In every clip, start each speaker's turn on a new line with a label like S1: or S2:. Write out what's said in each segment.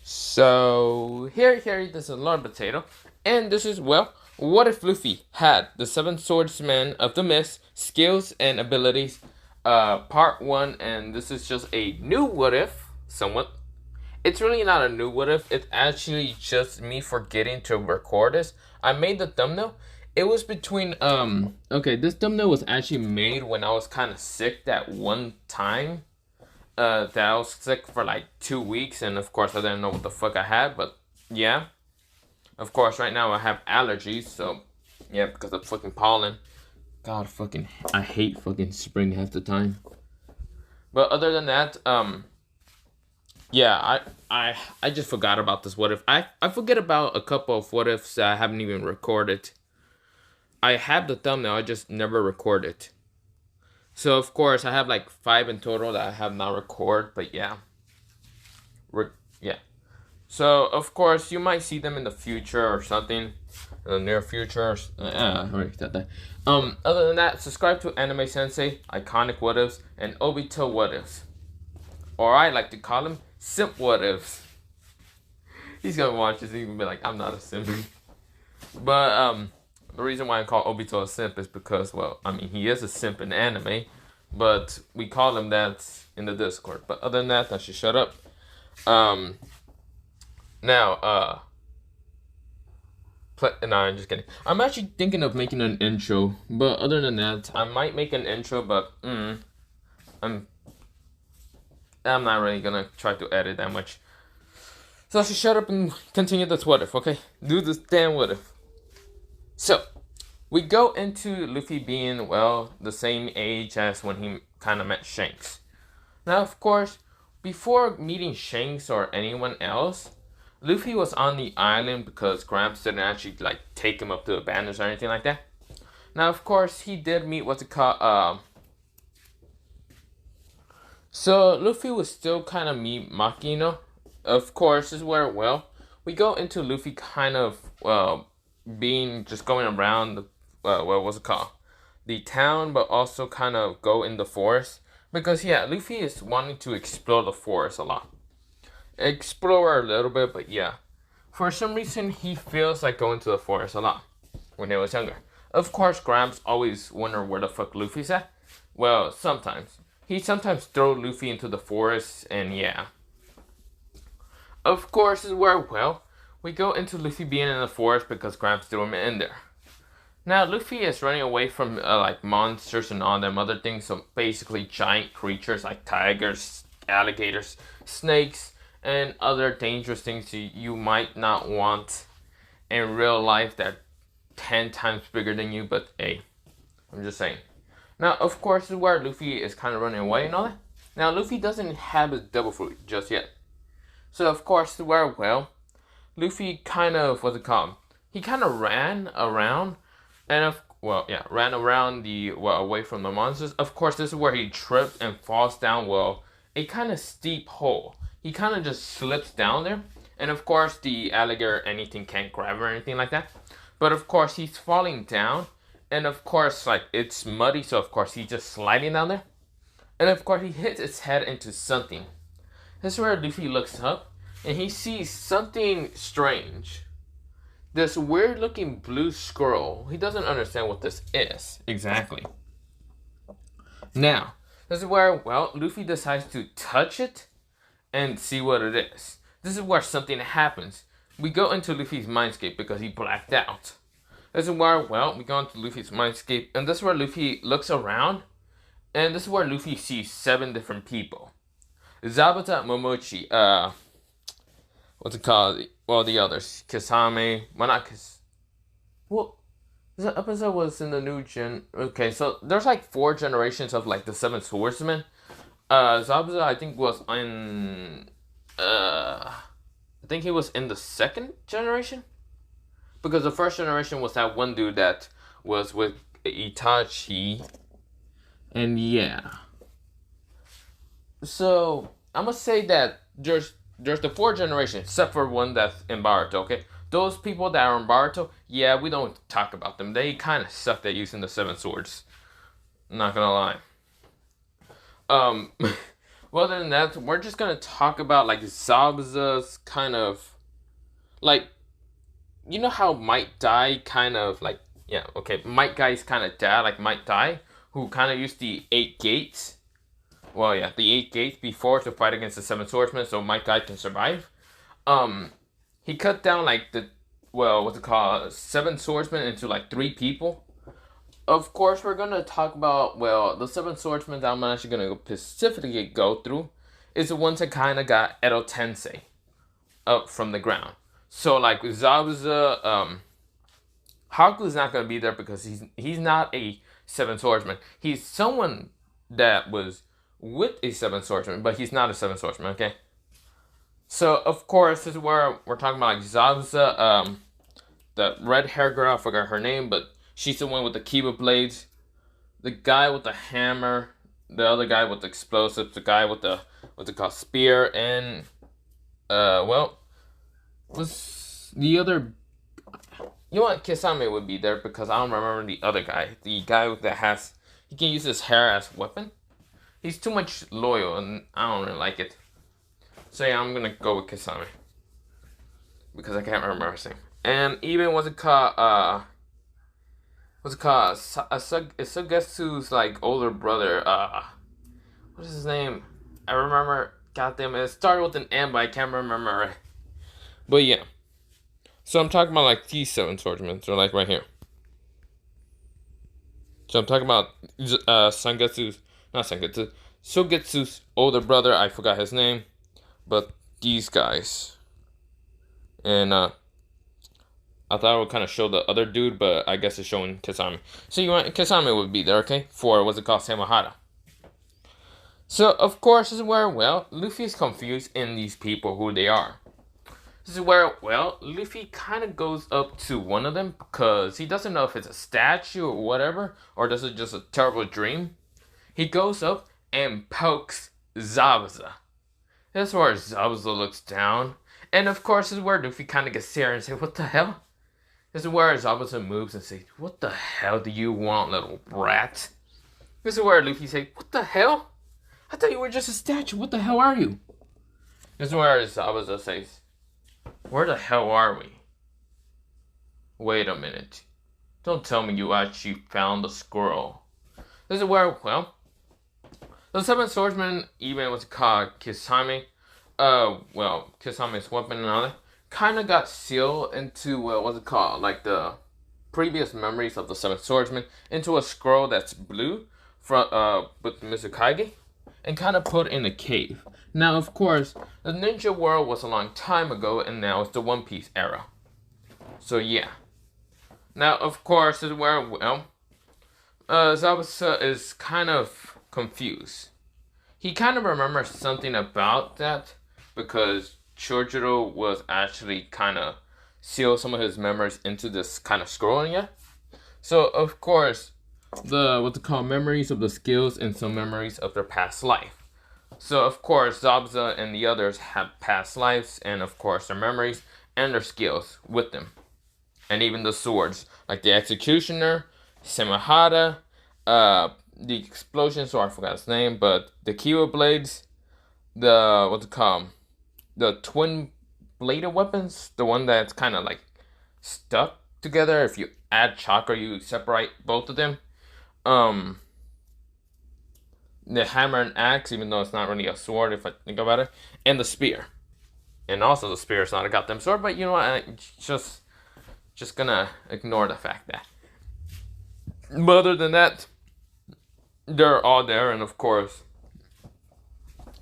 S1: So here, this is Lord Potato, and this is what if Luffy had the seven swordsmen of the mist, skills and abilities, part one, and this is just a new what if, somewhat. It's really not a new what if. It's actually just me forgetting to record this. I made the thumbnail. It was between okay, this thumbnail was actually made when I was kind of sick that one time that I was sick for like 2 weeks, and of course I didn't know what the fuck I had, but yeah. Of course, right now I have allergies, so yeah, because of fucking pollen. God, fucking, I hate fucking spring half the time. But other than that, yeah, I just forgot about this what if. I forget about a couple of what ifs that I haven't even recorded. I have the thumbnail, I just never recorded. So of course I have like 5 in total that I have not recorded, but yeah. Yeah. So of course you might see them in the future or something. In the near future. I already said that. Other than that, subscribe to Anime Sensei, Iconic What Ifs, and Obito What Ifs. Or I like to call him Simp What Ifs. He's gonna watch this and he's gonna be like, I'm not a simp. But the reason why I call Obito a simp is because, well, I mean, he is a simp in anime, but we call him that in the Discord. But other than that, I should shut up. Now, no, I'm just kidding. I'm actually thinking of making an intro, but other than that, I might make an intro, but I'm not really gonna try to edit that much. So I should shut up and continue this what if, okay? Do this damn what if. So, we go into Luffy being, well, the same age as when he kind of met Shanks. Now, of course, before meeting Shanks or anyone else, Luffy was on the island because Gramps didn't actually, like, take him up to the banners or anything like that. Now, of course, he did meet what's it called, so Luffy was still kind of meet Maki, you know? Of course, this is where, well, we go into Luffy kind of, being just going around the what was it called, the town, but also kind of go in the forest because yeah, Luffy is wanting to explore the forest a lot, explore a little bit, but yeah, for some reason he feels like going to the forest a lot when he was younger. Of course, Gramps always wonder where the fuck Luffy's at. Well, sometimes he throw Luffy into the forest, and yeah. Of course, is where, well, we go into Luffy being in the forest because Gramps threw him in there. Now, Luffy is running away from, like, monsters and all them other things. So, basically, giant creatures like tigers, alligators, snakes, and other dangerous things you might not want in real life that are 10 times bigger than you. But, hey, I'm just saying. Now, of course, this is where Luffy is kind of running away and all that. Now, Luffy doesn't have his devil fruit just yet. So, of course, this is where, well, Luffy kind of, what's it called? He kind of ran around, and ran around away from the monsters. Of course, this is where he trips and falls down, well, a kind of steep hole. He kind of just slips down there, and of course, the alligator anything can't grab or anything like that. But of course, he's falling down, and of course, like, it's muddy, so of course, he's just sliding down there. And of course, he hits his head into something. This is where Luffy looks up, and he sees something strange. This weird looking blue squirrel. He doesn't understand what this is exactly. Now, this is where, well, Luffy decides to touch it and see what it is. This is where something happens. We go into Luffy's mindscape because he blacked out. This is where, well, we go into Luffy's mindscape, and this is where Luffy looks around, and this is where Luffy sees 7 different people. Zabata, Momochi, what's it called? Well, the others. Kisame. Well, not Kis... Well, this episode was in the new gen... Okay, so there's like 4 generations of like the 7 swordsmen. Zabuza, I think, was in... I think he was in the 2nd generation? Because the 1st generation was that one dude that was with Itachi. And yeah. So, I must say that there's the 4 generations, except for one that's in Baruto, okay? Those people that are in Baruto, yeah, we don't talk about them. They kind of suck at using the 7 swords. I'm not gonna lie. Well, Well, other than that, we're just gonna talk about like Zabuza's kind of like you know how Might Dai kind of like yeah okay Might Guy's kind of dad like Might Dai who kind of used the 8 gates. Well, yeah, the 8 gates before to fight against the 7 swordsmen, so Might Guy can survive. Um, he cut down like the what's it called 7 swordsmen into like 3 people. Of course, we're gonna talk about the 7 swordsmen that I'm actually gonna specifically go through is the ones that kind of got Edo Tensei up from the ground. So like with Zabuza, Haku's not gonna be there because he's not a 7 swordsman. He's someone that was with a 7 swordsman, but he's not a 7 swordsman. Okay. So of course this is where we're talking about like Zabuza, the red hair girl. I forgot her name, but she's the one with the Kiba blades. The guy with the hammer. The other guy with the explosives. The guy with the what's it called spear and was the other. You know what? Kisame would be there because I don't remember the other guy. The guy that has he can use his hair as weapon. He's too much loyal and I don't really like it. So yeah, I'm gonna go with Kisame because I can't remember his name. And even what's it called? Sugetsu's like older brother. What is his name? I remember. Goddamn it! It started with an M, but I can't remember it. But yeah. So I'm talking about like these 7 swordsmen. So like right here. So I'm talking about Sugetsu's older brother. I forgot his name, but these guys. And I thought I would kind of show the other dude, but I guess it's showing Kisame. So you want Kisame would be there, okay? For what's it called, Samahara. So of course this is where Luffy is confused in these people who they are. This is where Luffy kind of goes up to one of them because he doesn't know if it's a statue or whatever, or this is just a terrible dream. He goes up and pokes Zabuza. That's where Zabuza looks down. And of course, this is where Luffy kind of gets serious and say, "What the hell?" This is where Zabuza moves and says, "What the hell do you want, little brat?" This is where Luffy says, "What the hell? I thought you were just a statue. What the hell are you?" This is where Zabuza says, "Where the hell are we?" Wait a minute. Don't tell me you actually found the squirrel. This is where, the 7 swordsmen, even what's called Kisame, Kisame's weapon and all that, kind of got sealed into, like the previous memories of the 7 swordsmen into a scroll that's blue from, with Mizukage, and kind of put in a cave. Now, of course, the ninja world was a long time ago, and now it's the One Piece era. So, yeah. Now, of course, this is where, Zabuza is kind of confused. He kind of remembers something about that, because Chojuro was actually kind of sealed some of his memories into this kind of scrolling, yeah? So, of course, memories of the skills and some memories of their past life. So, of course, Zabuza and the others have past lives and, of course, their memories and their skills with them. And even the swords, like the Executioner, Samahara, the Explosion Sword, I forgot his name, but the Kiwa Blades, the twin bladed weapons, the one that's kind of like stuck together. If you add chakra, you separate both of them. The hammer and axe, even though it's not really a sword if I think about it, and the spear. And also the spear is not a goddamn sword, but you know what, I'm just gonna ignore the fact that. But other than that, they're all there, and of course,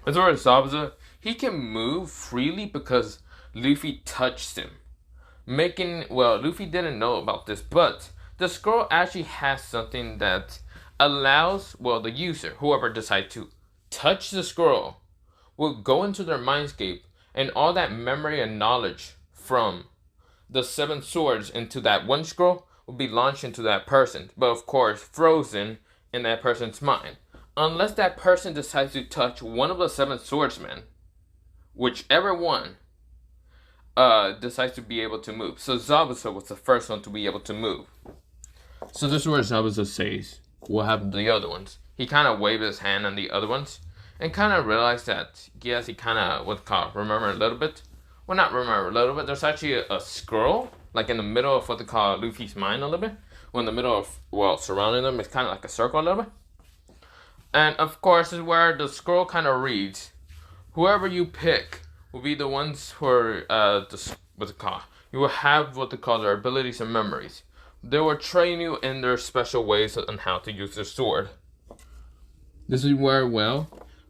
S1: as far as Zabuza, he can move freely because Luffy touched him. Luffy didn't know about this, but the scroll actually has something that allows, the user, whoever decides to touch the scroll, will go into their mindscape, and all that memory and knowledge from the 7 swords into that one scroll will be launched into that person, but of course frozen in that person's mind. Unless that person decides to touch one of the 7 swordsmen, whichever one decides to be able to move. So Zabuza was the first one to be able to move. So this is where Zabuza says what happened to the other ones. He kind of waved his hand on the other ones, and kind of realized that yes, he kind of what's called remember a little bit. Well, not remember a little bit. There's actually a squirrel like in the middle of what they call Luffy's mind a little bit. Well, in the middle of surrounding them, it's kind of like a circle a little bit. And of course, is where the scroll kind of reads, "Whoever you pick will be the ones for what's it called? You will have what they call their abilities and memories. They will train you in their special ways on how to use their sword." This is where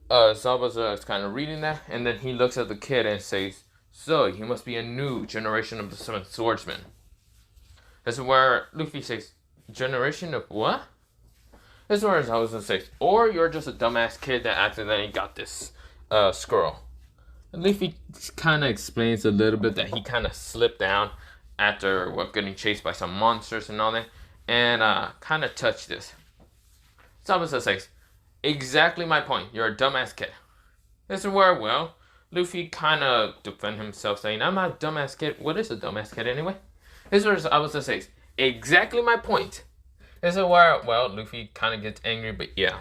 S1: Zabuza is kind of reading that, and then he looks at the kid and says, "So you must be a new generation of the seven swordsmen." This is where Luffy says, "Generation of what?" This is where Zabuza says, "Or you're just a dumbass kid that accidentally got this scroll." And Luffy kind of explains a little bit that he kind of slipped down after getting chased by some monsters and all that, and kind of touched this. Zabuza says, "Exactly my point. You're a dumbass kid." This is where, Luffy kind of defend himself, saying, "I'm not a dumbass kid." What is a dumbass kid anyway? This is where Zabuza says, "Exactly my point." This is where, Luffy kind of gets angry, but yeah.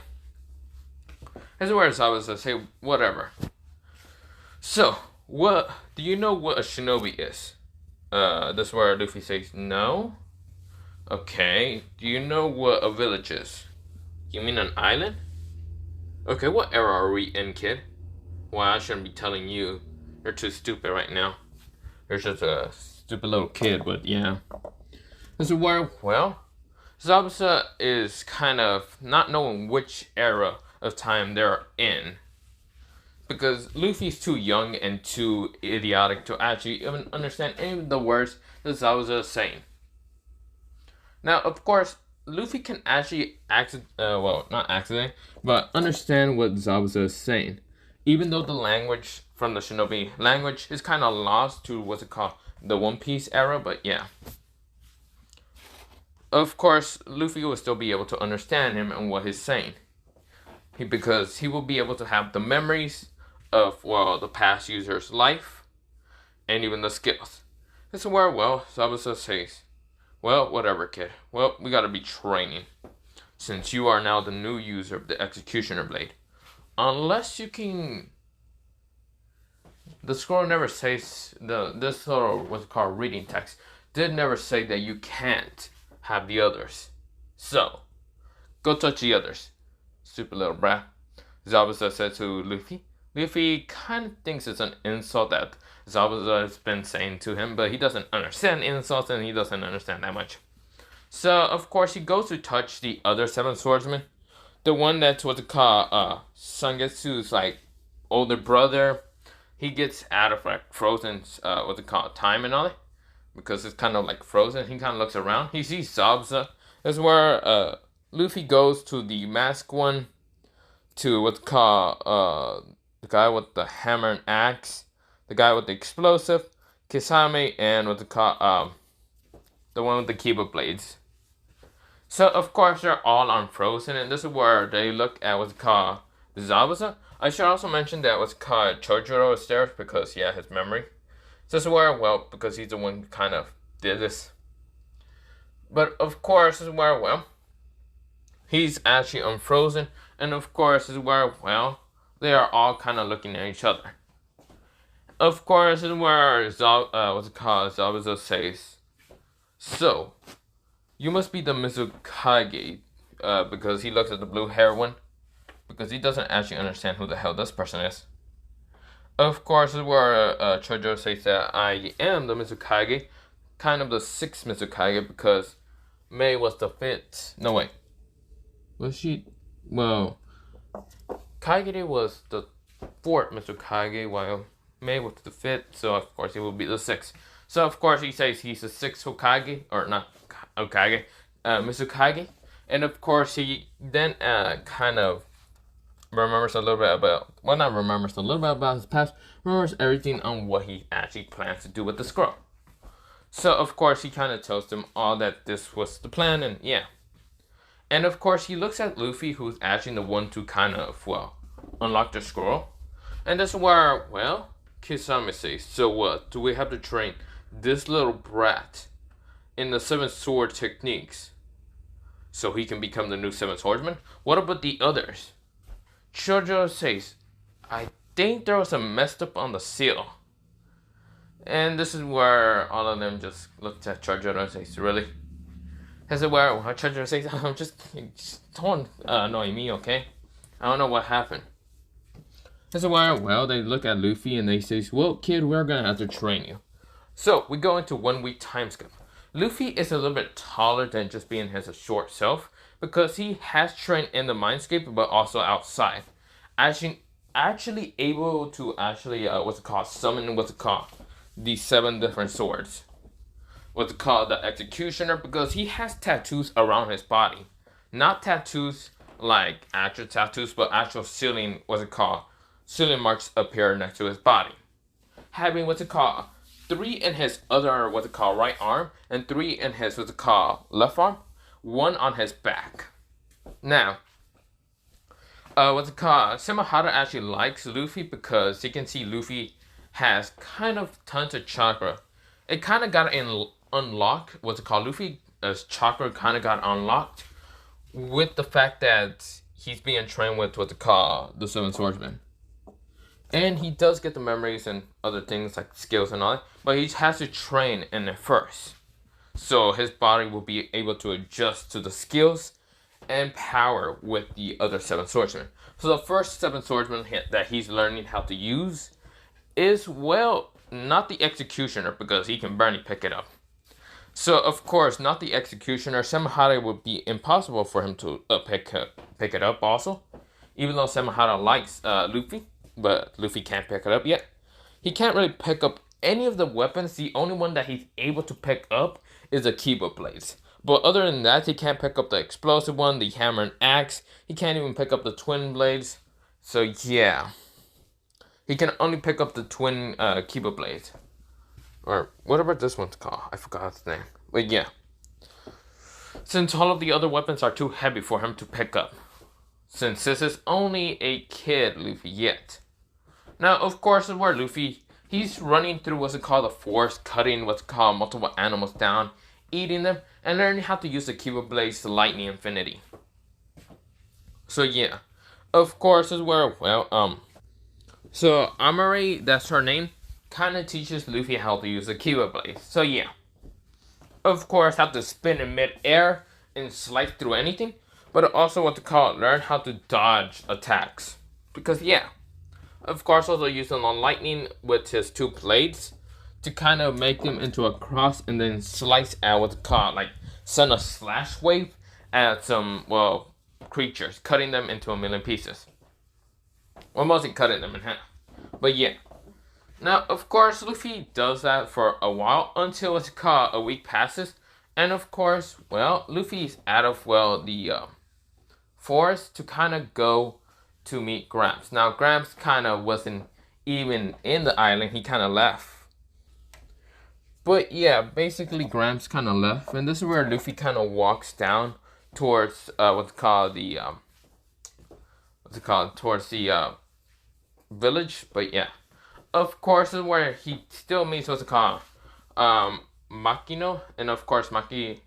S1: This is where Zabuza say, "Whatever. So, do you know what a shinobi is?" This is where Luffy says, "No." "Okay, do you know what a village is?" "You mean an island?" "Okay, what era are we in, kid?" "Well, I shouldn't be telling you. You're too stupid right now. You're just a stupid little kid," but yeah. This is where, Zabuza is kind of not knowing which era of time they're in. Because Luffy's too young and too idiotic to actually even understand any of the words that Zabuza is saying. Now, of course, Luffy can actually not accident, but understand what Zabuza is saying. Even though the language from the shinobi language is kind of lost to what's it called, the One Piece era, but yeah. Of course, Luffy will still be able to understand him and what he's saying. Because he will be able to have the memories of, the past user's life and even the skills. This is where, Zabuza says, "Whatever, kid. We gotta be training. Since you are now the new user of the Executioner Blade. Unless you can..." The scroll never says, this little, what's called reading text, did never say that you can't have the others. So, go touch the others. Stupid little brat, Zabuza said to Luffy. Luffy kind of thinks it's an insult that Zabuza has been saying to him, but he doesn't understand insults and he doesn't understand that much. So, of course, he goes to touch the other seven swordsmen. The one that's what they call Sangetsu's like older brother. He gets out of like frozen what they call time and all that. Because it's kind of like frozen. He kind of looks around. He sees Zabuza. That's where Luffy goes to the mask one. To what's called the guy with the hammer and axe, the guy with the explosive, Kisame, and what they call the one with the Kiba blades. So of course they're all unfrozen, and this is where they look at what's called Zabuza. I should also mention that what's called Chojuro is there because his memory. So this is where because he's the one who kind of did this. But of course this is where he's actually unfrozen, and of course this is where they are all kind of looking at each other. Of course, this is where Zabuza says, "So, you must be the Mizukage," because he looks at the blue hair one, because he doesn't actually understand who the hell this person is. Of course, this is where Chojo says that I am the Mizukage, kind of the sixth Mizukage, because Mei was the fifth. No, wait. Was she? Well, Kagiri was the fourth Mizukage, while Mei was the fifth, so of course he will be the sixth. So of course he says he's the sixth Hokage, or not Hokage, Mizukage. And of course he then kind of remembers a little bit about, not remembers a little bit about his past, remembers everything on what he actually plans to do with the scroll. So of course he kind of tells them all that this was the plan, and yeah. And of course, he looks at Luffy, who's actually the one to kind of, unlock the scroll. And that's where, Kisame says, "So what? Do we have to train this little brat in the seven sword techniques so he can become the new seven swordsman? What about the others?" Chojo says, I think there was a messed up on the seal. And this is where all of them just looked at Chojo and says, really? This is where Chojo says, just don't annoy me, okay? I don't know what happened. This is where, well, they look at Luffy and they say, well, kid, we're gonna have to train you. So, we go into 1 week time skip. Luffy is a little bit taller than just being his short self, because he has trained in the mindscape, but also outside. Actually able to summon these 7 different swords. The executioner, because he has tattoos around his body. Not tattoos like actual tattoos, but actual sealing marks appear next to his body. Having 3 in his other right arm, and 3 in his left arm, 1 on his back. Now, Samahara actually likes Luffy because he can see Luffy has kind of tons of chakra. It kind of got unlocked. Luffy's chakra kind of got unlocked with the fact that he's being trained with the 7 swordsmen. And he does get the memories and other things like skills and all that, but he has to train in it first. So his body will be able to adjust to the skills and power with the other 7 swordsmen. So the first 7 swordsmen that he's learning how to use is, well, not the executioner, because he can barely pick it up. So of course, not the executioner. Samahara would be impossible for him to pick it up also. Even though Samahara likes Luffy, but Luffy can't pick it up yet. He can't really pick up any of the weapons. The only one that he's able to pick up is the Kiba blades. But other than that, he can't pick up the explosive one, the hammer and axe. He can't even pick up the twin blades. So yeah. He can only pick up the twin Kiba blades. Or whatever this one's called. I forgot its name. But yeah. Since all of the other weapons are too heavy for him to pick up. Since this is only a kid Luffy yet. Now, of course, is where Luffy, he's running through the forest, cutting multiple animals down, eating them, and learning how to use the Kiba blades to lightning infinity. So yeah, of course, is where, so Amare, that's her name, kind of teaches Luffy how to use the Kiba blades. So yeah, of course, have to spin in mid-air and slice through anything, but also learn how to dodge attacks. Because yeah, of course, also using on lightning with his 2 blades to kind of make them into a cross and then slice out send a slash wave at some, creatures, cutting them into a million pieces. Or mostly cutting them in half. But yeah. Now, of course, Luffy does that for a while until a week passes. And of course, Luffy's out of, the forest to kind of go to meet Gramps. Now, Gramps kind of wasn't even in the island. He kind of left. But yeah, basically Gramps kind of left. And this is where Luffy kind of walks down towards towards the village. But yeah, of course, this is where he still meets Makino. And of course, Makino.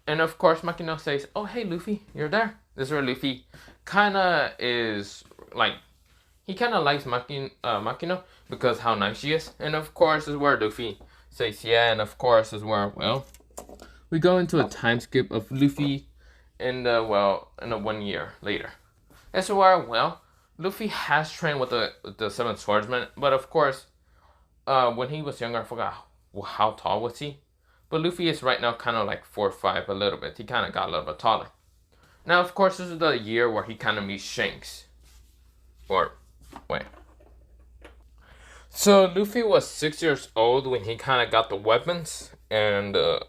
S1: And of course, Makino says, oh, hey, Luffy, you're there. This is where Luffy kind of is, he kind of likes Makino because how nice she is. And of course, this is where Luffy says, yeah. And of course, this is where, we go into a time skip of Luffy in 1 year later. This is where, Luffy has trained with the 7 swordsmen. But of course, when he was younger, I forgot how tall was he. But Luffy is right now kind of 4'5", a little bit. He kind of got a little bit taller. Now, of course, this is the year where he kind of meets Shanks. So, Luffy was 6 years old when he kind of got the weapons. And, the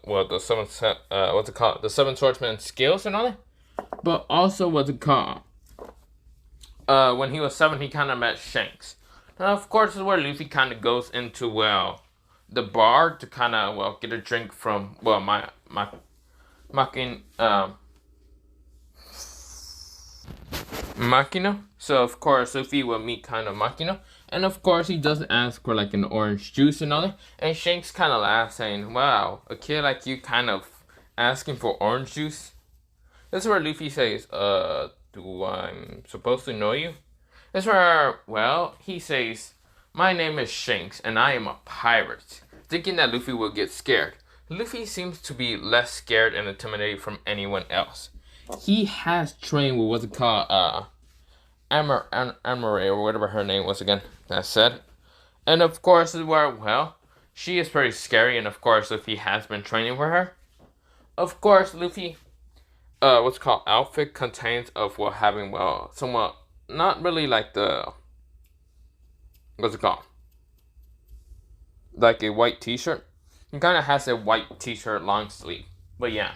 S1: 7 swordsman skills and all that. But also, when he was 7, he kind of met Shanks. Now, of course, this is where Luffy kind of goes into, the bar to kind of, get a drink from, Makino. So, of course, Luffy will meet kind of Makino. And, of course, he does ask for, an orange juice and all that. And Shanks kind of laughs, saying, wow, a kid like you kind of asking for orange juice? This is where Luffy says, do I'm supposed to know you? This is where, well, he says, my name is Shanks, and I am a pirate. Thinking that Luffy will get scared. Luffy seems to be less scared and intimidated from anyone else. He has trained with what's it called, Amory, or whatever her name was again, that said. And of course, this is where, well, she is pretty scary, and of course, Luffy has been training with her. Of course, Luffy, what's called outfit contains of well having well somewhat not really like the what's it called like a white t-shirt. He kind of has a white t-shirt long sleeve, but yeah.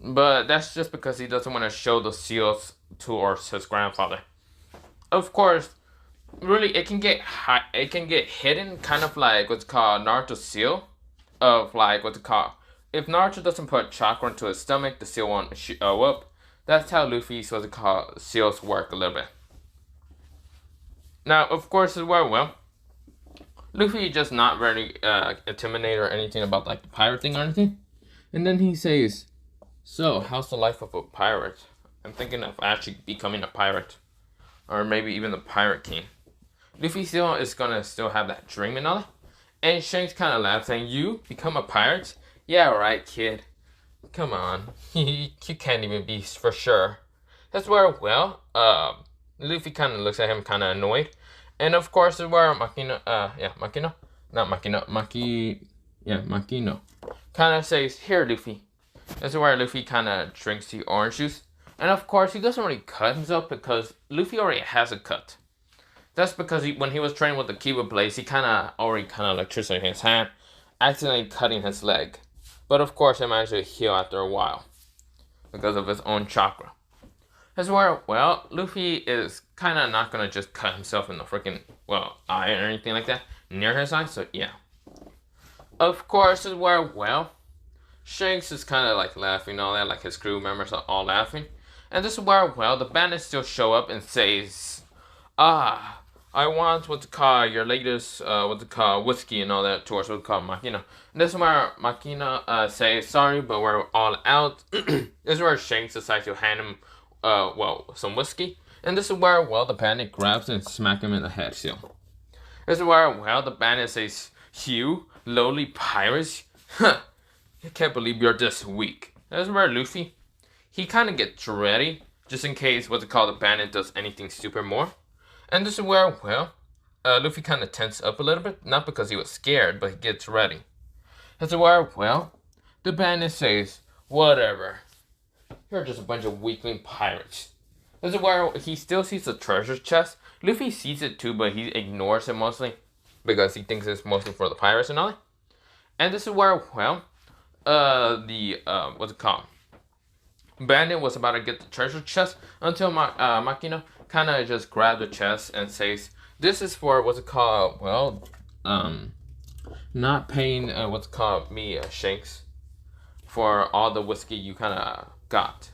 S1: But that's just because he doesn't want to show the seals towards his grandfather. Of course, really it can get it can get hidden, kind of like what's called Naruto's seal, of like what's it called. If Naruto doesn't put chakra into his stomach, the seal won't show up. That's how Luffy's what's it called seals work a little bit. Now, of course, as well, Luffy just not very intimidated or anything about like the pirate thing or anything. And then he says, "So, how's the life of a pirate? I'm thinking of actually becoming a pirate, or maybe even the pirate king." Luffy still is gonna still have that dream and all that. And Shanks kind of laughs, saying, "You become a pirate? Yeah, right, kid. Come on, you can't even be for sure." That's where well, Luffy kind of looks at him, kind of annoyed. And of course, is where Makino, Makino, kind of says, "Here, Luffy." This is where Luffy kind of drinks the orange juice. And of course, he doesn't really cut himself because Luffy already has a cut. That's because when he was training with the Kiba Blades, he kind of already kind of electrocuted his hand, accidentally cutting his leg. But of course, it managed to heal after a while because of his own chakra. That's where, well, Luffy is kind of not going to just cut himself in the freaking, well, eye or anything like that near his eye, so yeah. Of course, is where, well, Shanks is kind of like laughing and all that, like his crew members are all laughing. And this is where, well, the bandits still show up and says, I want what's called your latest, what's called whiskey and all that towards what's called Makino. And this is where Makino says, sorry, but we're all out. This is where Shanks decides to hand him well, some whiskey. And this is where, well, the bandit grabs and smacks him in the head, still. This is where, well, the bandit says, "You, lowly pirates? Huh, I can't believe you're this weak." This is where Luffy, he kind of gets ready, just in case, what's it called, the bandit does anything stupid more. And this is where, well, Luffy kind of tenses up a little bit, not because he was scared, but he gets ready. This is where, well, the bandit says, "Whatever. You're just a bunch of weakling pirates." This is where he still sees the treasure chest. Luffy sees it too, but he ignores it mostly because he thinks it's mostly for the pirates and all that. And this is where, well, what's it called? Bandit was about to get the treasure chest until Makino kind of just grabbed the chest and says, "This is for what's it called? Well, not paying what's it called me, Shanks, for all the whiskey you kind of got.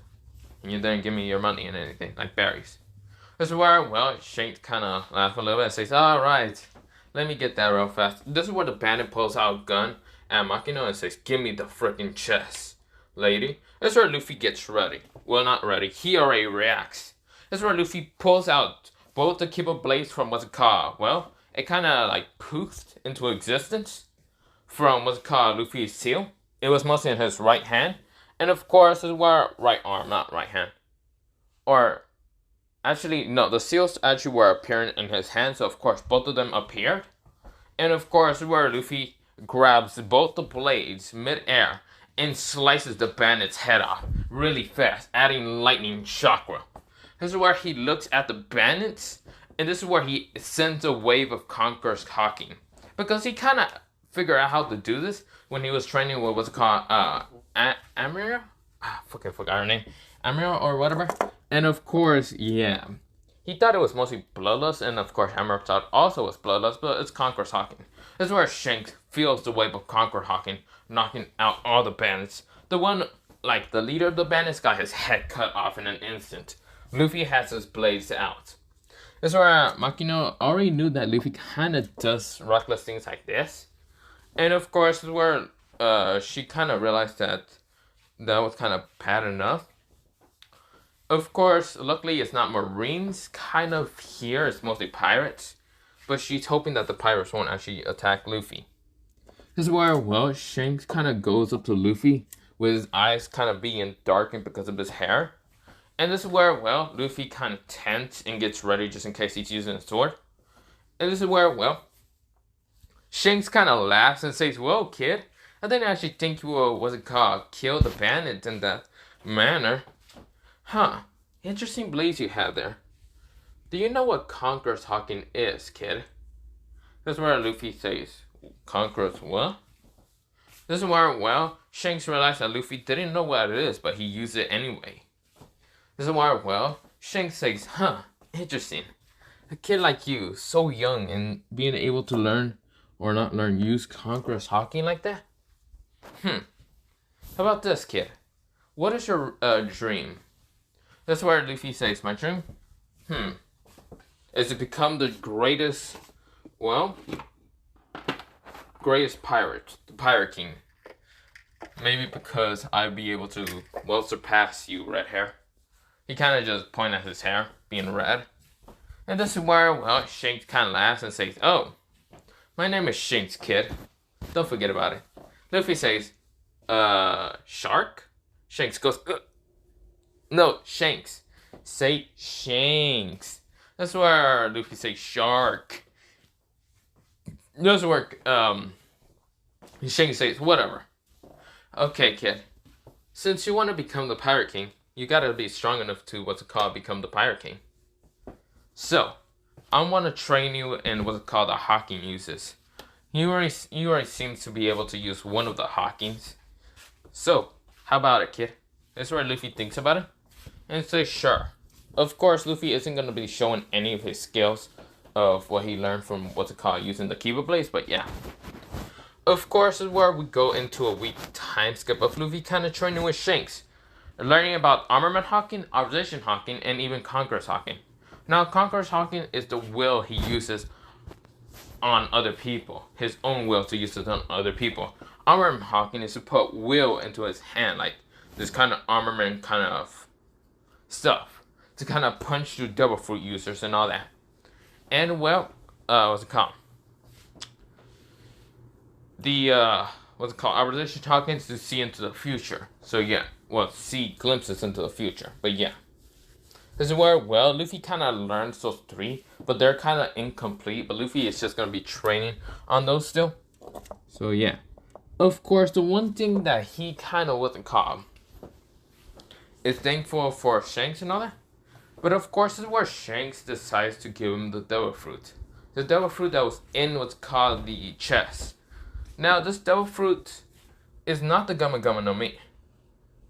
S1: And you didn't give me your money and anything, like berries." This is where, well, Shanks kind of laughs a little bit and says, "Alright, let me get that real fast." This is where the bandit pulls out a gun at Makino and says, "Give me the freaking chest, lady." This is where Luffy gets ready. Well, not ready. He already reacts. This is where Luffy pulls out both the Kiba Blades from what's it called. Well, it kind of like poofed into existence from what's it called Luffy's seal. It was mostly in his right hand. And of course, this is where right arm, not right hand. Or, actually, no, the seals actually were appearing in his hand, so of course both of them appeared. And of course, this is where Luffy grabs both the blades mid-air and slices the bandit's head off really fast, adding lightning chakra. This is where he looks at the bandits, and this is where he sends a wave of Conqueror's Haki. Because he kind of figured out how to do this when he was training with what's it called, Amira? Fucking forgot her name. Amira or whatever. And of course, yeah. He thought it was mostly bloodlust, and of course Amira thought also was bloodlust, but it's Conqueror's Haki. This is where Shanks feels the wave of Conqueror Haki, knocking out all the bandits. The one, like the leader of the bandits, got his head cut off in an instant. Luffy has his blades out. This is where Makino already knew that Luffy kind of does reckless things like this. And of course, this is where she kind of realized that that was kind of bad enough. Of course, luckily it's not Marines. Kind of here, it's mostly pirates. But she's hoping that the pirates won't actually attack Luffy. This is where, well, Shanks kind of goes up to Luffy with his eyes kind of being darkened because of his hair. And this is where, well, Luffy kind of tense and gets ready just in case he's using a sword. And this is where, well, Shanks kind of laughs and says, "Well, kid, I didn't actually think you were, what's it called, kill the bandits in that manner. Huh, interesting blades you have there. Do you know what Conqueror's Hawking is, kid?" This is where Luffy says, "Conqueror's what?" This is where, well, Shanks realized that Luffy didn't know what it is, but he used it anyway. This is where, well, Shanks says, "Huh, interesting. A kid like you, so young, and being able to learn, or not learn, use Conqueror's Hawking like that? How about this, kid? What is your dream?" That's where Luffy says, "My dream? Is to become the greatest, well, greatest pirate, the Pirate King. Maybe because I'd be able to, well, surpass you, red hair." He kind of just pointed at his hair, being red. And this is where, well, Shanks kind of laughs and says, "Oh, my name is Shanks, kid. Don't forget about it." Luffy says, "Shark?" Shanks goes, "Ugh. No, Shanks. Say Shanks." That's where Luffy says shark. That's where, Shanks says, "Whatever. Okay, kid. Since you want to become the Pirate King, you gotta be strong enough to, what's it called, become the Pirate King. So, I want to train you in what's it called the Haki uses. You already seem to be able to use one of the Hakins. So, how about it, kid?" That's where Luffy thinks about it and says, "Sure." Of course, Luffy isn't going to be showing any of his skills of what he learned from, what's it called, using the Kiba Blades, but yeah. Of course, is where we go into a week time skip of Luffy kind of training with Shanks, learning about armament hawking, opposition hawking, and even Conqueror's hawking. Now, Conqueror's hawking is the will he uses on other people, his own will to use it on other people. Armament hawking is to put will into his hand, like this kind of armament kind of stuff, to kind of punch through double fruit users and all that. And, well, what's it called? What's it called? Opposition hawking is to see into the future. So, yeah, well, see glimpses into the future, but yeah. This is where, well, Luffy kind of learns those three, but they're kind of incomplete. But Luffy is just going to be training on those still. So, yeah. Of course, the one thing that he kind of wasn't called is thankful for Shanks and all that. But, of course, this is where Shanks decides to give him the devil fruit. The devil fruit that was in what's called the chest. Now, this devil fruit is not the Gama Gama no Mi.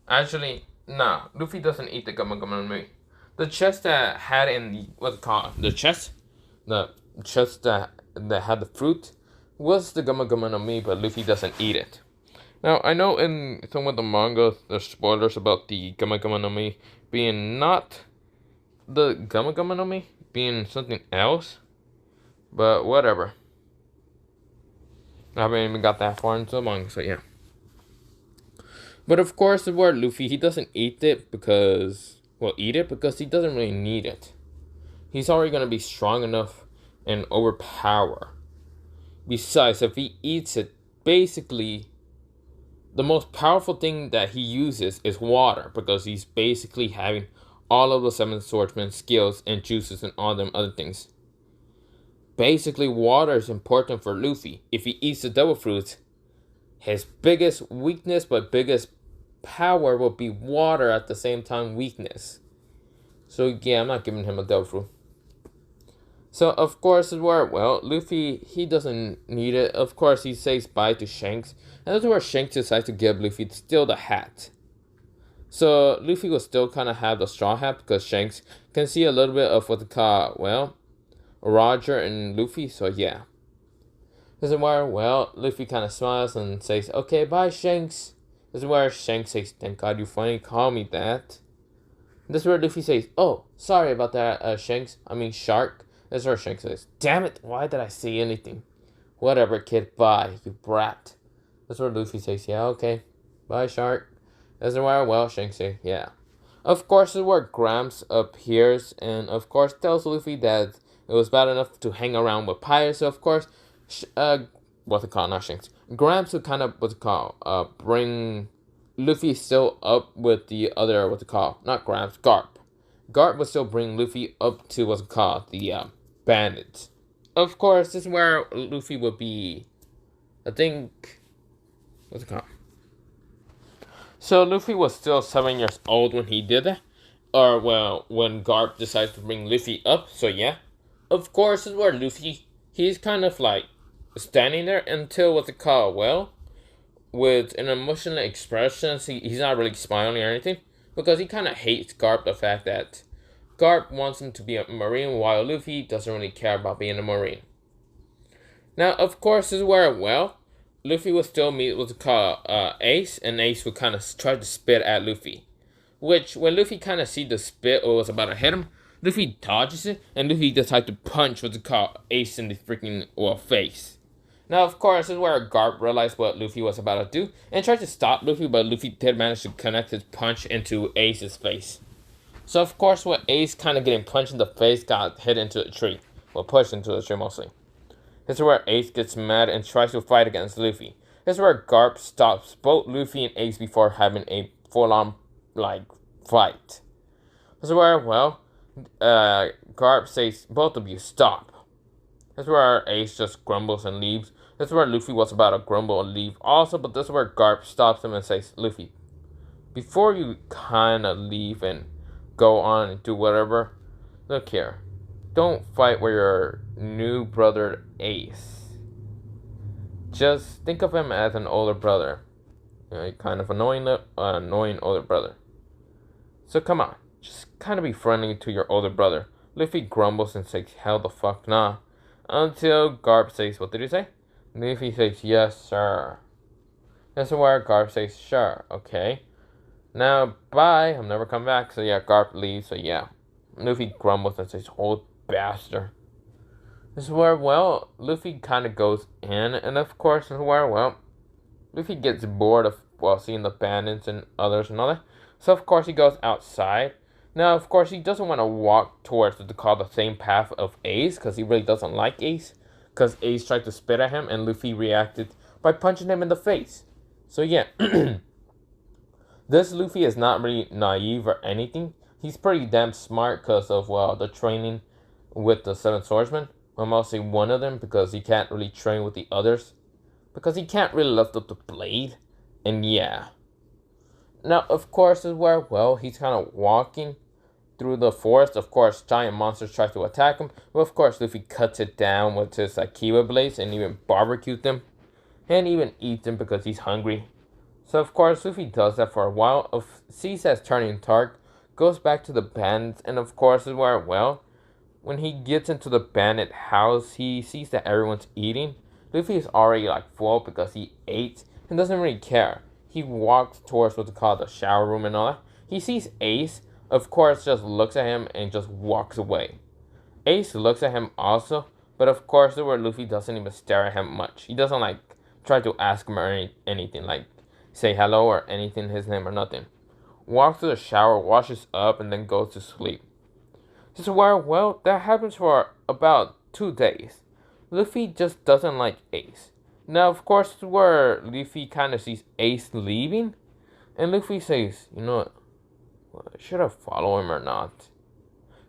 S1: Actually, nah, Luffy doesn't eat the Gama Gama no Mi. The chest that had in the, what's it called? The chest that had the fruit was the Gama Gama no Mi, but Luffy doesn't eat it. Now, I know in some of the manga, there's spoilers about the Gama Gama no Mi being not the Gama Gama no Mi, being something else. But whatever. I haven't even got that far into the manga, so yeah. But of course, the word Luffy, he doesn't eat it because he doesn't really need it. He's already going to be strong enough and overpower. Besides, if he eats it, basically, the most powerful thing that he uses is water, because he's basically having all of the 7 swordsman skills and juices and all them other things. Basically, water is important for Luffy. If he eats the devil fruits, his biggest weakness but biggest power will be water at the same time weakness. So yeah, I'm not giving him a devil fruit. So of course, Luffy, he doesn't need it. Of course, he says bye to Shanks, and that's where Shanks decides to give Luffy still the hat. So Luffy will still kind of have the straw hat because Shanks can see a little bit of what they call, Roger and Luffy. So yeah. This is where, Luffy kind of smiles and says, "Okay, bye, Shanks." This is where Shanks says, "Thank God you finally called me that." This is where Luffy says, "Oh, sorry about that, Shanks. I mean, Shark." This is where Shanks says, "Damn it, why did I say anything? Whatever, kid, bye, you brat." This is where Luffy says, "Yeah, okay. Bye, Shark." As well, Shanks says, yeah. Of course, this is where Gramps appears and, of course, tells Luffy that it was bad enough to hang around with pirates. So, of course, what's it called? Not Shanks. Gramps would kind of, what's it called? Bring Luffy still up with the other, what's it called? Not Gramps, Garp. Garp would still bring Luffy up to what's it called? The bandits. Of course, this is where Luffy would be, I think, what's it called? So Luffy was still 7 years old when he did that. Or, well, when Garp decides to bring Luffy up. So, yeah. Of course, this is where Luffy, he's kind of like standing there until, what's it called? Well, with an emotional expression, he's not really smiling or anything. Because he kind of hates Garp, the fact that Garp wants him to be a Marine while Luffy doesn't really care about being a Marine. Now, of course, this is where, well, Luffy would still meet what's called Ace, and Ace would kind of try to spit at Luffy. Which, when Luffy kind of see the spit or was about to hit him, Luffy dodges it, and Luffy decides to punch what's called Ace in the freaking, well, face. Now, of course, this is where Garp realized what Luffy was about to do, and tried to stop Luffy, but Luffy did manage to connect his punch into Ace's face. So, of course, when Ace kind of getting punched in the face, got hit into a tree. Well, pushed into the tree, mostly. This is where Ace gets mad and tries to fight against Luffy. This is where Garp stops both Luffy and Ace before having a full-on, like, fight. This is where, well, Garp says, both of you stop. This is where Ace just grumbles and leaves. This is where Luffy was about to grumble and leave also, but this is where Garp stops him and says, Luffy, before you kind of leave and go on and do whatever, look here. Don't fight with your new brother Ace. Just think of him as an older brother. You know, kind of annoying older brother. So come on, just kind of be friendly to your older brother. Luffy grumbles and says, hell the fuck nah. Until Garp says, what did he say? Luffy says, yes sir. That's where Garp says, sure, okay. Now, bye, I'm never come back. So yeah, Garp leaves, so yeah. Luffy grumbles and says, old bastard. This is where, well, Luffy kind of goes in, and of course, this is where, well, Luffy gets bored of, well, seeing the bandits and others and all that. So, of course, he goes outside. Now, of course, he doesn't want to walk towards the same path of Ace, because he really doesn't like Ace. Because Ace tried to spit at him, and Luffy reacted by punching him in the face. So, yeah. This Luffy is not really naive or anything. He's pretty damn smart because of, well, the training with the 7 swordsmen. Well, mostly one of them, because he can't really train with the others. Because he can't really lift up the blade. And yeah. Now, of course, this is where, well, he's kind of walking through the forest. Of course, giant monsters try to attack him. Well, of course, Luffy cuts it down with his Akiba blades and even barbecues them. And even eats them because he's hungry. So, of course, Luffy does that for a while. Sees as turning dark. Goes back to the bandits. And, of course, this is where, well, when he gets into the bandit house, he sees that everyone's eating. Luffy is already, like, full because he ate and doesn't really care. He walks towards what's called the shower room and all that. He sees Ace, of course, just looks at him and just walks away. Ace looks at him also, but of course, where Luffy doesn't even stare at him much. He doesn't, like, try to ask him or anything, like, say hello or anything, his name or nothing. Walks to the shower, washes up, and then goes to sleep. This is where, well, that happens for about 2 days. Luffy just doesn't like Ace. Now, of course, this is where Luffy kind of sees Ace leaving. And Luffy says, you know what, should I follow him or not?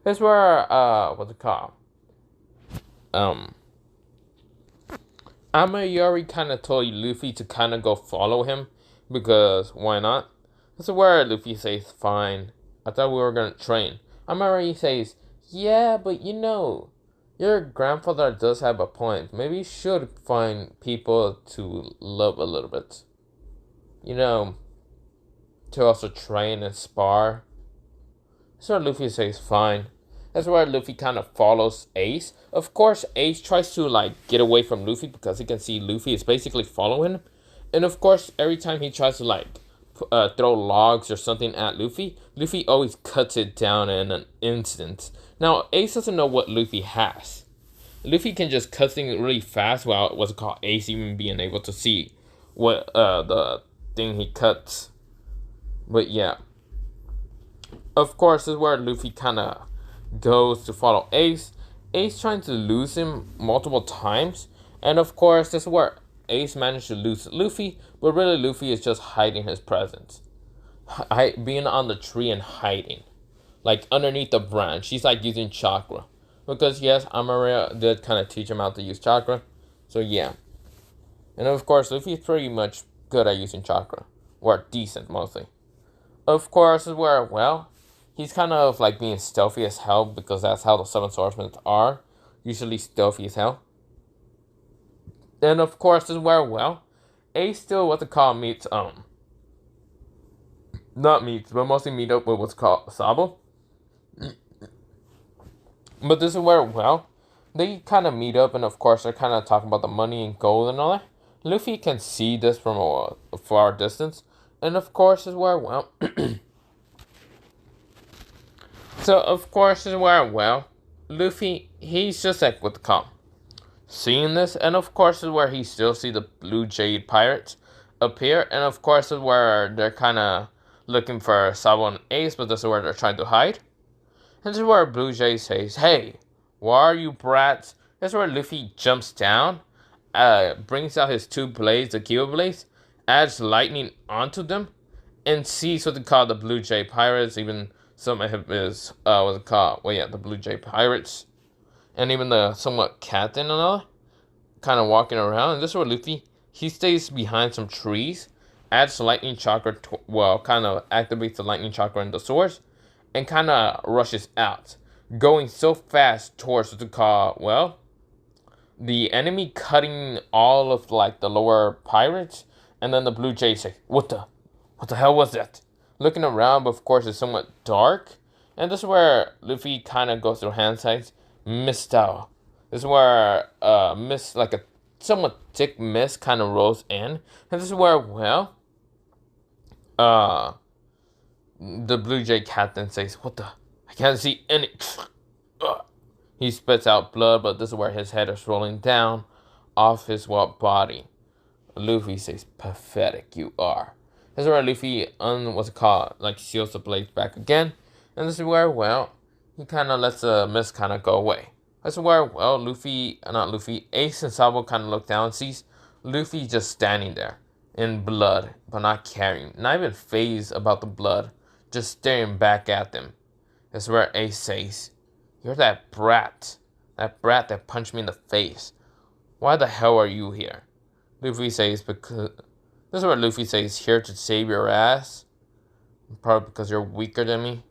S1: That's where, what's it called? Amayori kind of told Luffy to kind of go follow him. Because, why not? This is where Luffy says, fine. I thought we were going to train. Amayori says, yeah, but you know, your grandfather does have a point. Maybe you should find people to love a little bit. You know, to also train and spar. So Luffy says, fine. That's where Luffy kind of follows Ace. Of course, Ace tries to, like, get away from Luffy because he can see Luffy is basically following him. And of course, every time he tries to, like, throw logs or something at Luffy, Luffy always cuts it down in an instant. Now, Ace doesn't know what Luffy has. Luffy can just cut things really fast without what's it called Ace even being able to see what the thing he cuts. But yeah, of course, this is where Luffy kind of goes to follow Ace. Ace trying to lose him multiple times. And of course, this is where Ace managed to lose Luffy. But really, Luffy is just hiding his presence. Being on the tree and hiding. Like underneath the branch. He's like using chakra. Because yes, Amaria did kind of teach him how to use chakra. So yeah. And of course, Luffy is pretty much good at using chakra. Or decent, mostly. Of course, is where, well, he's kind of like being stealthy as hell because that's how the seven swordsmen are. Usually stealthy as hell. And of course, is where, well, Ace still what they call meets, not meets, but mostly meet up with what's called Sabo. But this is where, well, they kind of meet up and of course they're kind of talking about the money and gold and all that. Luffy can see this from a far distance. And of course is where, well, so of course is where, well, Luffy, he's just like with the calm. Seeing this, and of course is where he still see the Blue Jade pirates appear. And of course is where they're kind of looking for Sabo and Ace, but this is where they're trying to hide. And this is where Blue Jay says, hey, where are you brats? This is where Luffy jumps down, brings out his two blades, the Kiba blades, adds lightning onto them, and sees what they call the Blue Jay Pirates, even some of his, what's it called? Well, yeah, the Blue Jay Pirates, and even the somewhat captain and all, kind of walking around. And this is where Luffy, he stays behind some trees, adds lightning chakra, kind of activates the lightning chakra in the swords, and kind of rushes out, going so fast towards what they call, well, the enemy cutting all of like the lower pirates, and then the Blue Jay say, what the hell was that? Looking around, but of course it's somewhat dark, and this is where Luffy kind of goes through hand sights, missed out. This is where mist, like a somewhat thick mist, kind of rolls in, and this is where, well, the Blue Jay captain says, what the? I can't see any. He spits out blood, but this is where his head is rolling down off his body. Luffy says, pathetic you are. This is where Luffy, what's it called? Like, seals the blades back again. And this is where, well, he kind of lets the mist kind of go away. This is where, well, Ace and Sabo kind of look down and sees Luffy just standing there in blood, but not caring. Not even phased about the blood. Just staring back at them. This is where Ace says, you're that brat. That brat that punched me in the face. Why the hell are you here? Luffy says, because... This is where Luffy says, here to save your ass. Probably because you're weaker than me.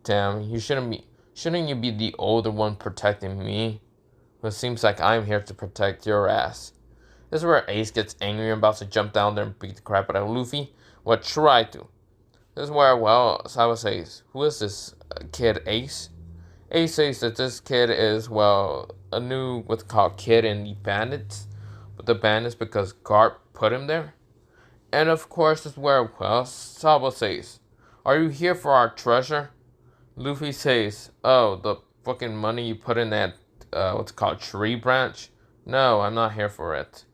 S1: Damn, shouldn't you be the older one protecting me? But it seems like I'm here to protect your ass. This is where Ace gets angry and about to jump down there and beat the crap out of Luffy. Well, try to. This is where, well, Sabo says, who is this kid, Ace? Ace says that this kid is, well, a new, what's called, kid in the bandits. But the bandits because Garp put him there. And of course, this is where, well, Sabo says, are you here for our treasure? Luffy says, oh, the fucking money you put in that, what's called, tree branch? No, I'm not here for it.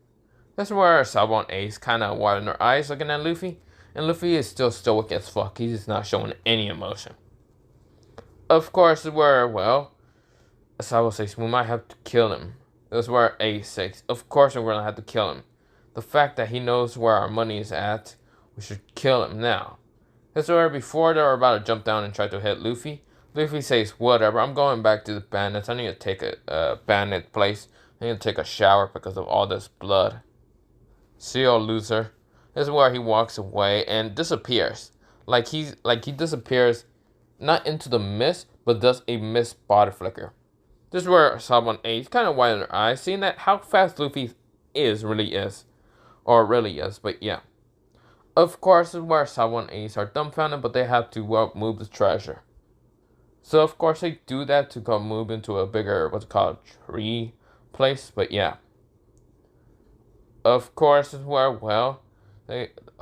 S1: This is where Sabo and Ace kind of widen their eyes looking at Luffy. And Luffy is still stoic as fuck. He's not showing any emotion. Of course, where, well, Sabo says, we might have to kill him. That's where Ace says, of course we're going to have to kill him. The fact that he knows where our money is at, we should kill him now. That's where before they were about to jump down and try to hit Luffy, Luffy says, whatever, I'm going back to the bandits. I need to take a bandit place. I need to take a shower because of all this blood. See you, loser. This is where he walks away and disappears. Like he disappears not into the mist, but does a mist body flicker. This is where Sabo and Ace kind of widen their eyes, seeing that how fast Luffy really is. But yeah. Of course, this is where Sabo and Ace are dumbfounded, but they have to, well, move the treasure. So of course they do that to go move into a bigger, what's called, tree place, but yeah. Of course, this is where, well,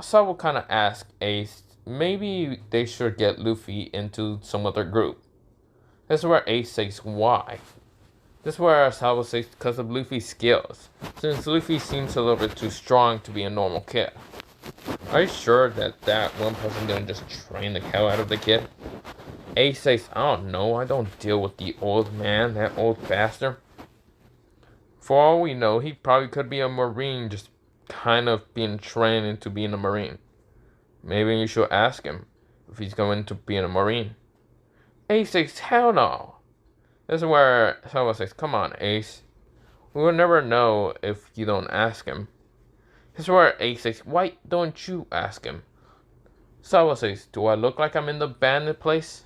S1: Sabo kind of ask Ace, maybe they should get Luffy into some other group. This is where Ace says, why? This is where Sabo says, because of Luffy's skills, since Luffy seems a little bit too strong to be a normal kid. Are you sure that that one person didn't just train the hell out of the kid? Ace says, I don't know, I don't deal with the old man, that old bastard. For all we know, he probably could be a Marine, just kind of being trained into being a Marine. Maybe you should ask him if he's going to be a Marine. Ace says, hell no. This is where Sabo says, come on, Ace. We will never know if you don't ask him. This is where Ace says, why don't you ask him? Sabo says, do I look like I'm in the bandit place?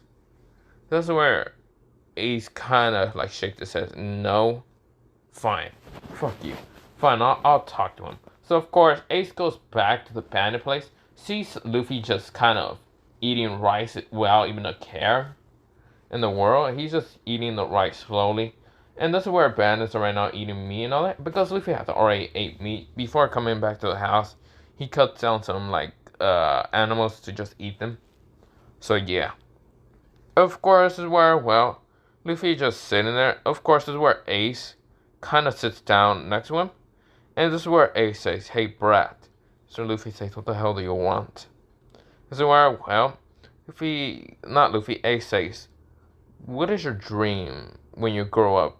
S1: This is where Ace kind of like shakes his head. No. Fine. Fuck you. Fine, I'll talk to him. So of course, Ace goes back to the bandit place, sees Luffy just kind of eating rice without even a care in the world. He's just eating the rice slowly. And this is where bandits are right now eating meat and all that. Because Luffy has already ate meat before coming back to the house. He cuts down some like animals to just eat them. So yeah. Of course, this is where, well, Luffy just sitting there. Of course, this is where Ace kind of sits down next to him. And this is where Ace says, hey, brat. So Luffy says, what the hell do you want? This is where, well, Ace says, what is your dream when you grow up?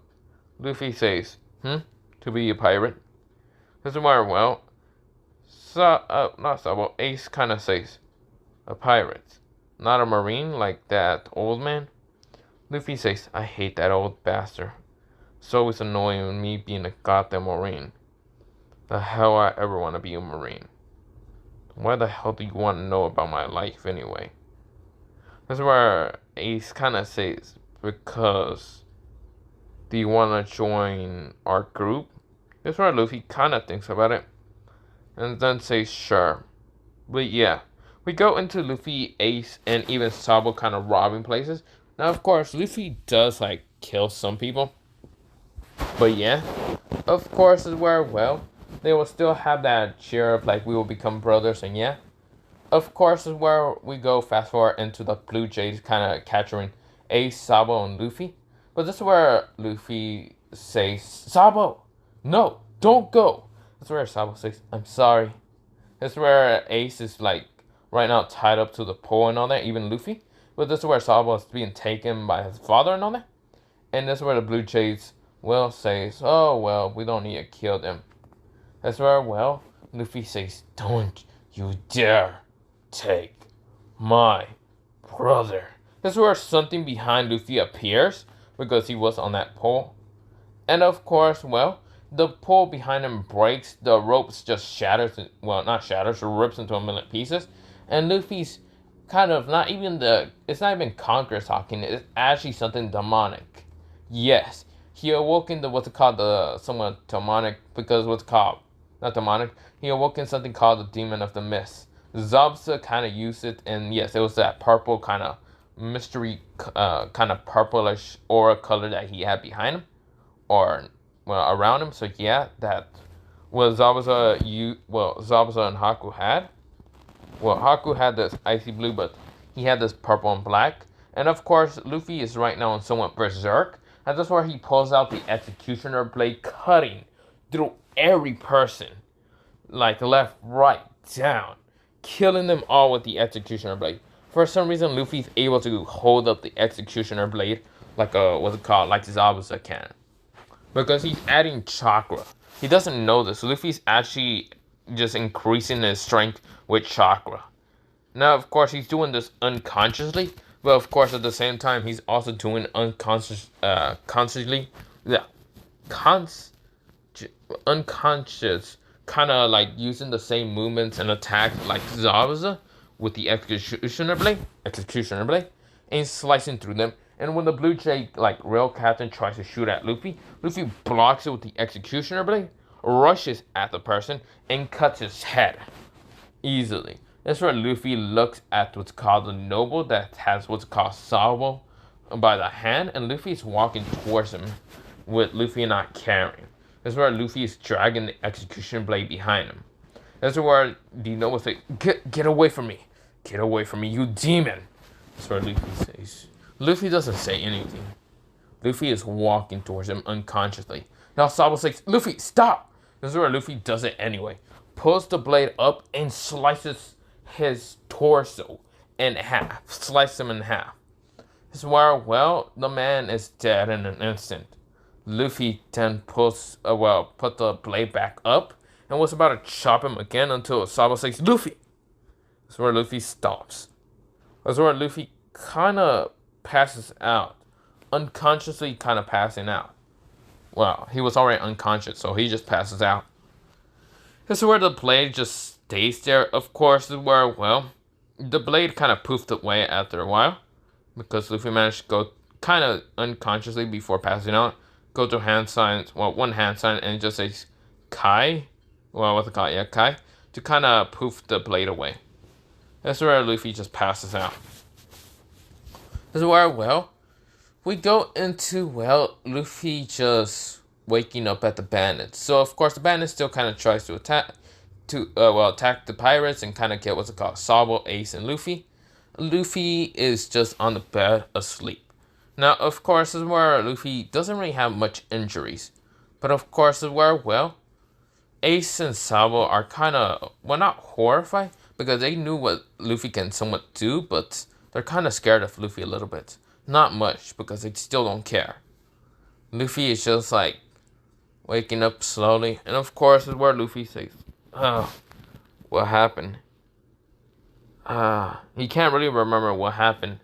S1: Luffy says, to be a pirate. This is where, well, Ace kind of says, a pirate. Not a Marine like that old man. Luffy says, I hate that old bastard. So it's annoying me being a goddamn Marine. The hell I ever want to be a Marine. Why the hell do you want to know about my life anyway? This is where Ace kind of says, because do you want to join our group? This is where Luffy kind of thinks about it. And then says, sure. But yeah, we go into Luffy, Ace, and even Sabo kind of robbing places. Now, of course, Luffy does, like, kill some people. But yeah, of course, is where, well, they will still have that cheer of, like, we will become brothers, and yeah. Of course, is where we go fast forward into the Blue Jays kind of capturing Ace, Sabo, and Luffy. But this is where Luffy says, Sabo, no, don't go. This is where Sabo says, I'm sorry. This is where Ace is, like, right now tied up to the pole and all that, even Luffy. But this is where Sabo is being taken by his father and all that. And this is where the Blue Jays, well, says, oh, well, we don't need to kill them. That's where, well, Luffy says, don't you dare take my brother. This is where something behind Luffy appears, because he was on that pole. And of course, well, the pole behind him breaks, the ropes just shatters, well, not shatters, rips into a million pieces. And Luffy's kind of it's not even Conqueror's Haki, it's actually something demonic. Yes, he awoke in somewhat demonic, because not demonic, he awoke in something called the Demon of the Mist. Zabuza kind of used it, and yes, it was that purple kind of mystery, kind of purplish aura color that he had behind him, or, well, around him. So yeah, that was Zabuza and Haku had. Well, Haku had this icy blue, but he had this purple and black. And of course, Luffy is right now in somewhat berserk. And that's where he pulls out the executioner blade, cutting through every person. Like left, right, down. Killing them all with the executioner blade. For some reason, Luffy's able to hold up the executioner blade like like Zabuza can. Because he's adding chakra. He doesn't know this. Luffy's actually just increasing his strength with chakra. Now, of course, he's doing this unconsciously, but of course, at the same time, he's also doing unconscious, unconscious, kind of like using the same movements and attacks like Zabuza with the executioner blade, and slicing through them. And when the Blue Jay, like, real captain tries to shoot at Luffy, Luffy blocks it with the executioner blade, rushes at the person, and cuts his head easily. That's where Luffy looks at what's called the noble that has what's called Sabo by the hand, and Luffy's walking towards him with Luffy not carrying. That's where Luffy is dragging the execution blade behind him. That's where the noble says, get away from me. Get away from me, you demon. That's where Luffy says. Luffy doesn't say anything. Luffy is walking towards him unconsciously. Now Sabo says, Luffy, stop! This is where Luffy does it anyway. pulls the blade up and slices his torso in half. Slices him in half. This is where, well, the man is dead in an instant. Luffy then put the blade back up and was about to chop him again until Sabo says, Luffy! That's where Luffy stops. That's where Luffy kind of passes out. Unconsciously kind of passing out. Well, he was already unconscious, so he just passes out. This is where the blade just stays there. Of course, this is where, well, the blade kind of poofed away after a while. Because Luffy managed to go kind of unconsciously before passing out. Go to hand signs, well, one hand sign, and it just says Kai. Well, what's it called? Yeah, Kai. To kind of poof the blade away. That's where Luffy just passes out. This is where, well, we go into, well, Luffy just waking up at the bandits. So, of course, the bandits still kind of tries to attack the pirates and kind of get what's it called, Sabo, Ace, and Luffy. Luffy is just on the bed asleep. Now, of course, this is where Luffy doesn't really have much injuries. But, of course, this is where, well, Ace and Sabo are kind of, well, not horrified, because they knew what Luffy can somewhat do, but they're kind of scared of Luffy a little bit. Not much, because they still don't care. Luffy is just like waking up slowly. And of course, is where Luffy says, oh, what happened? He can't really remember what happened.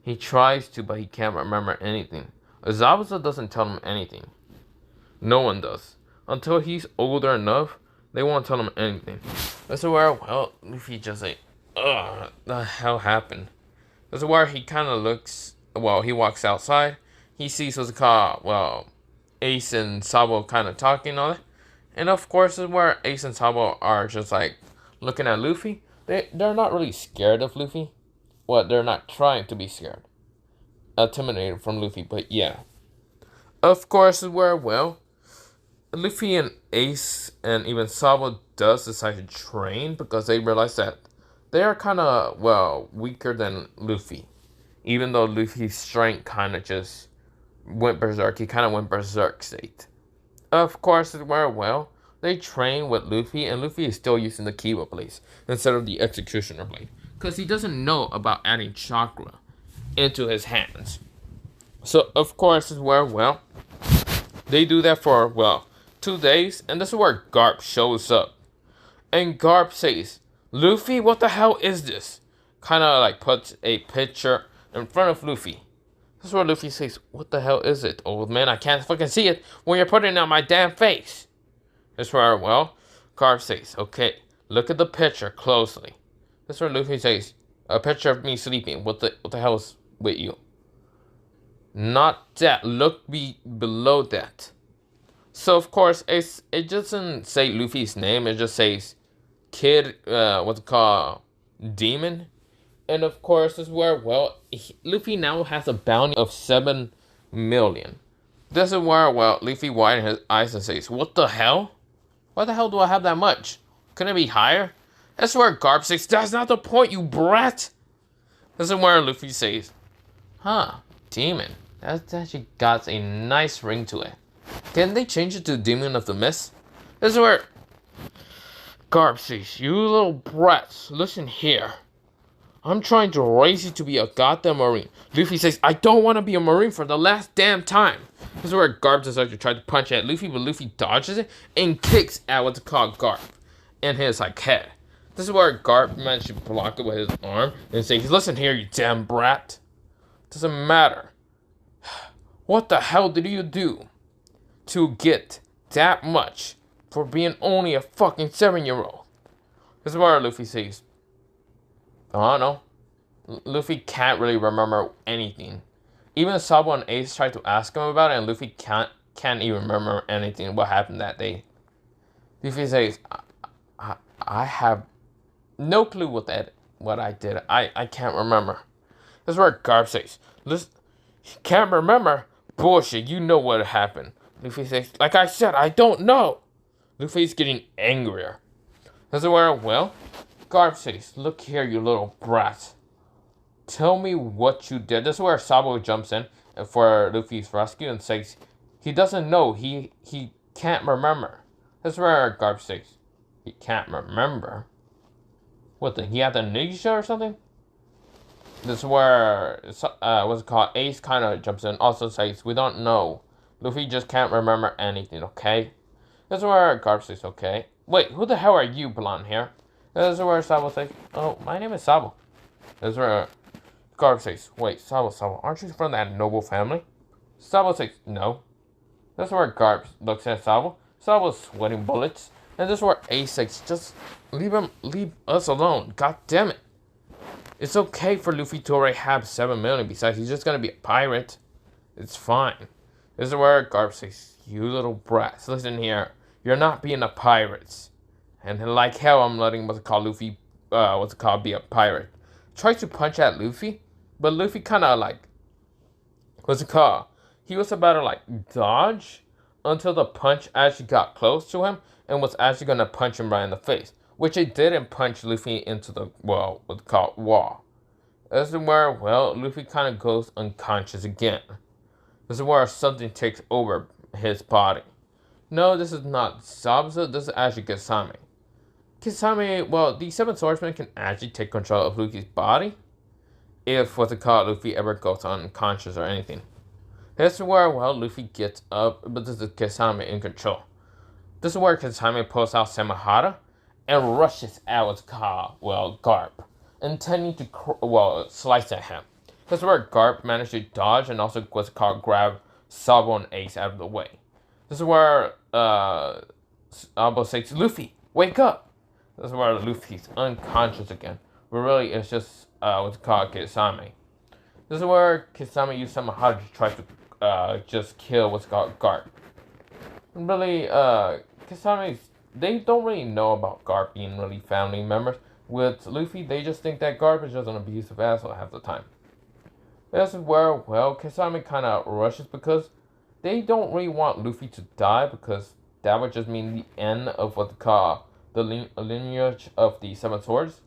S1: He tries to, but he can't remember anything. Zabuza doesn't tell him anything. No one does. Until he's older enough, they won't tell him anything. That's where, well, Luffy just like, ugh, the hell happened? That's where he kind of looks, well, he walks outside. He sees what's called, well, Ace and Sabo kind of talking and all that. And of course, is where Ace and Sabo are just like looking at Luffy. They're not really scared of Luffy. Well, they're not trying to be scared. Intimidated from Luffy, but yeah. Of course, is where, well, Luffy and Ace and even Sabo does decide to train because they realize that they are kind of, well, weaker than Luffy. Even though Luffy's strength kind of just went berserk. He kind of went berserk state. Of course, is where, well, they train with Luffy, and Luffy is still using the Kiba blades instead of the Executioner blade. Because he doesn't know about adding chakra into his hands. So, of course, is where, well, they do that for, well, 2 days, and this is where Garp shows up. And Garp says, Luffy, what the hell is this? Kind of like puts a picture in front of Luffy. This is where Luffy says, what the hell is it, old man? I can't fucking see it when you're putting it on my damn face. This is where, well, Garp says, okay, look at the picture closely. This is where Luffy says, a picture of me sleeping. What the hell is with you? Not that. Look below that. So, of course, it doesn't say Luffy's name. It just says Kid, what's it called? Demon. And, of course, this is where, well, Luffy now has a bounty of 7 million. This is where, well, Luffy widens his eyes and says, what the hell? Why the hell do I have that much? Couldn't it be higher? That's where Garp says, that's not the point, you brat. This is where Luffy says, huh, demon. That actually got a nice ring to it. Can they change it to Demon of the Mist? This is where Garp says, you little brats, listen here. I'm trying to raise you to be a goddamn Marine. Luffy says, I don't want to be a Marine for the last damn time. This is where Garp decides to try to punch at Luffy, but Luffy dodges it and kicks at what's called Garp in his like head. This is where Garp managed to block it with his arm and says, listen here, you damn brat. Doesn't matter. What the hell did you do to get that much for being only a fucking 7-year-old? This is where Luffy says, I don't know. Luffy can't really remember anything. Even Sabo and Ace tried to ask him about it, and Luffy can't even remember anything what happened that day. Luffy says, I have no clue what I did. I can't remember. This is where Garp says, listen, can't remember? Bullshit, you know what happened. Luffy says, like I said, I don't know. Luffy's getting angrier. This is where, well, Garp says, look here, you little brat. Tell me what you did. This is where Sabo jumps in for Luffy's rescue and says, he doesn't know. He can't remember. This is where Garp says, He can't remember. What, he had amnesia or something? This is where, what's it called? Ace kind of jumps in, also says, we don't know. Luffy just can't remember anything, okay? This is where Garp says, okay. Wait, who the hell are you, blonde hair? This is where Sabo says, oh, my name is Sabo. This is where Garp says, wait, Sabo, aren't you from that noble family? Sabo says, no. This is where Garp looks at Sabo. Sabo's sweating bullets. And this is where Ace says, just leave us alone. God damn it. It's okay for Luffy to already have 7 million. Besides, he's just gonna be a pirate. It's fine. This is where Garp says, you little brats, listen here. You're not being a pirate. And like hell, I'm letting Luffy, be a pirate. Tries to punch at Luffy, but Luffy kind of like, he was about to like dodge until the punch actually got close to him and was actually gonna punch him right in the face, which it didn't punch Luffy into the wall. This is where Luffy kind of goes unconscious again. This is where something takes over his body. No, this is not Zabuza, this is actually Kisame. Kisame, the 7 swordsmen can actually take control of Luffy's body if Luffy ever goes unconscious or anything. This is where, Luffy gets up, but this is Kisame in control. This is where Kisame pulls out Samahara and rushes at Garp, intending to, slice at him. This is where Garp managed to dodge and also grab Sabo and Ace out of the way. This is where, Sabo says, Luffy, wake up! This is where Luffy's unconscious again. But really, it's just, Kisame. This is where Kisame used Samahara to try to, just kill Garp. And really, Kisame, they don't really know about Garp being really family members. With Luffy, they just think that Garp is just an abusive asshole half the time. This is where, Kisame kind of rushes because they don't really want Luffy to die because that would just mean the end of the lineage of the 7 swords,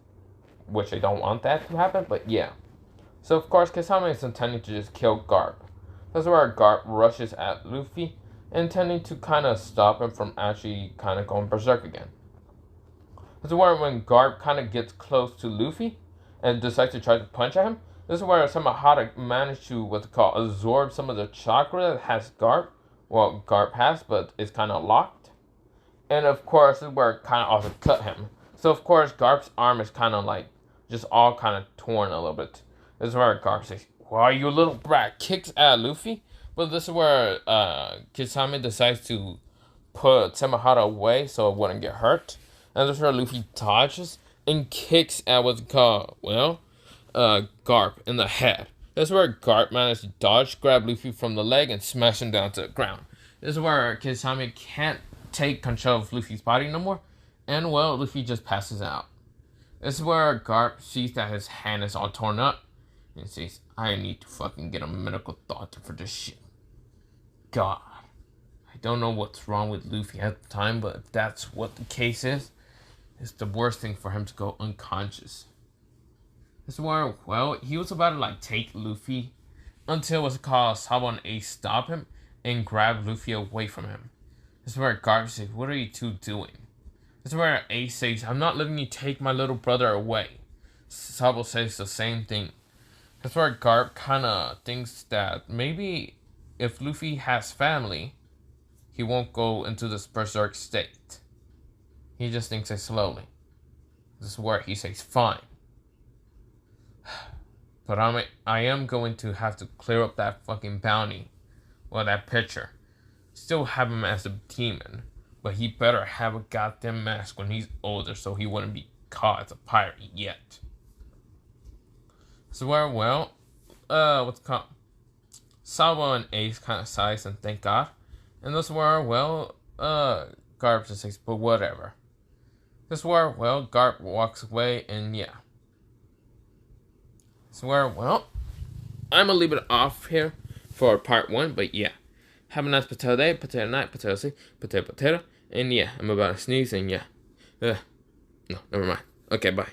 S1: which they don't want that to happen, but yeah. So of course, Kisame is intending to just kill Garp. That's where Garp rushes at Luffy, intending to kind of stop him from actually kind of going berserk again. This is where when Garp kind of gets close to Luffy and decides to try to punch at him, this is where Samahara managed to absorb some of the chakra that has Garp. Well, Garp has, but it's kind of locked. And of course, this is where it kind of also cut him. So of course, Garp's arm is kind of like just all kind of torn a little bit. This is where Garp says, "Why you little brat?" Kicks at Luffy. But this is where Kisame decides to put Samahara away so it wouldn't get hurt. And this is where Luffy dodges and kicks at Garp in the head. This is where Garp managed to dodge, grab Luffy from the leg, and smash him down to the ground. This is where Kisame can't take control of Luffy's body no more, and Luffy just passes out. This is where Garp sees that his hand is all torn up, and says, I need to fucking get a medical doctor for this shit. God. I don't know what's wrong with Luffy at the time, but if that's what the case is, it's the worst thing for him to go unconscious. This is where, he was about to take Luffy until Sabo and Ace stop him and grab Luffy away from him. This is where Garp says, what are you two doing? This is where Ace says, I'm not letting you take my little brother away. Sabo says the same thing. That's where Garp kind of thinks that maybe if Luffy has family, he won't go into this berserk state. He just thinks it slowly. This is where he says, fine. But I am going to have to clear up that fucking bounty. That picture. Still have him as a demon. But he better have a goddamn mask when he's older so he wouldn't be caught as a pirate yet. So where, what's it called? Sabo and Ace kind of sighs and thank God. And this is where, Garp just says, but whatever. This is where, Garp walks away and yeah. So where, I'm gonna leave it off here for part 1, but yeah. Have a nice potato day, potato night, potato see, potato, and yeah, I'm about to sneeze and yeah. No, never mind. Okay, bye.